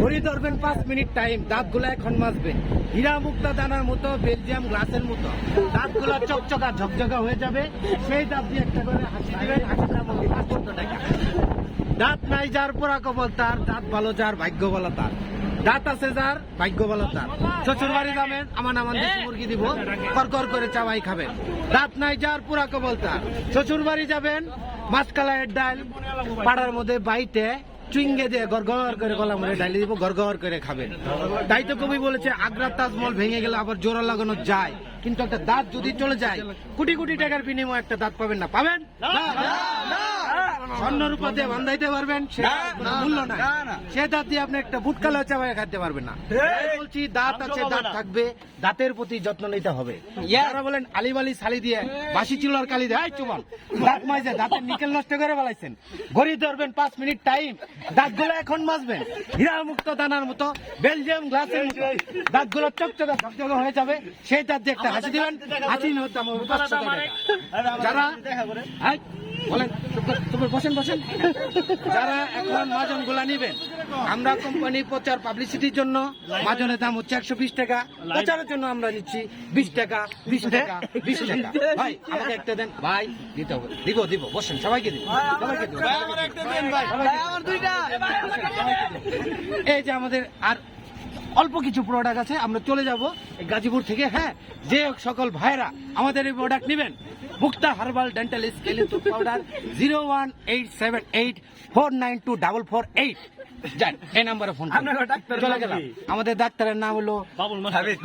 ঘড়ি ধরবেন 5 minute time, দাঁতগুলো এখন মাজবেন হীরা মুক্তা দানার মতো, বেলজিয়াম গ্লাসের মতো, দাঁতগুলো চকচকা ঝকঝকা হয়ে যাবে। সেই দাঁত দিয়ে একটা করে হাসি দিবেন, হাসিটা মনে 500 টাকা। দাঁত নাই যার পোড়া কবল তার, দাঁত ভালো যার ভাগ্য ভালো তার, দাঁত আছে যার ভাগ্য ভালো তার। শ্বশুর বাড়ি যাবেন, আমান দেশি মুরগি দিব, কর করে চাবাই খাবেন। দাঁত নাই যার পোড়া কবল তার, শ্বশুর বাড়ি যাবেন, মাছকালাইয়ের ডাল পাড়ার মধ্যে বাইতে চুইঙ্গে দিয়ে গড়গড় করে গলা মরে ডালি দিব, গড়গড় করে খাবেন। তাই তো কবি বলেছে আগ্রার তাজমহল ভেঙে গেলে আবার জোড়া লাগানো যায়, কিন্তু একটা দাঁত যদি চলে যায় কোটি কোটি টাকার বিনিময়ে একটা দাঁত পাবেন না, পাবেন স্বর্ণ রূপা দিয়ে বান্ধাইতে পারবেন, সেটা কোনো মূল্য নাই। সে দাঁত দিয়ে আপনি একটা বুটকালা চাবাই খাইতে পারবেন না। বলছি দাঁত আছে, দাঁত থাকবে, দাঁতের প্রতি যত্ন নিতে হবে। যারা বলেন আলিবালি শালি দিয়ে বাসি চুলার কালি দিয়ে চুমাল দাঁত মাইজে দাঁতের নিকেল নষ্ট করে ফেলাইছেন, ঘড়ি ধরবেন 5 মিনিট টাইম, দাঁতগুলো এখন মাজবেন হীরা মুক্ত দানার মতো, বেলজিয়াম গ্লাসের মতো, দাঁতগুলো চকচকা ঝকঝকা হয়ে যাবে। সেই দাঁত দিয়ে একটা হাসি দিবেন, হাসি হতাম 500 টাকা। যারা বলেন বসেন বসেন, যারা এখন মাজন গুলা নিবেন, আমরা কোম্পানি প্রচার পাবলিসিটির জন্য মাজনের দাম হচ্ছে 120 টাকা, প্রচারের জন্য আমরা নিচ্ছি 20 টাকা 20 টাকা 20 টাকা। ভাই আমাকে একটা দেন, ভাই দিতে হবে, দিব বসেন, সবাইকে দিব, সবাইকে দিব। এই যে আমাদের আর অল্প কিছু প্রোডাক্ট আছে, আমরা চলে যাব গাজীপুর থেকে। হ্যাঁ, যে সকল ভাইরা আমাদের এই প্রোডাক্ট নেবেন, Mukta herbal dental scaling tooth powder 01878492448, যান এই নাম্বারে ফোন চলে গেলাম। আমাদের ডাক্তারের নাম হলো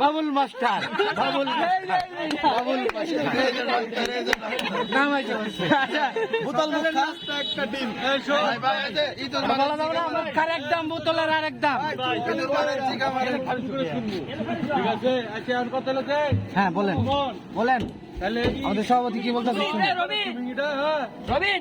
বাবুল মাস্টার। নাম আছে একদম বোতলের আর একদম। হ্যাঁ বলেন বলেন, আমাদের সভাপতি কি বলতে রবিন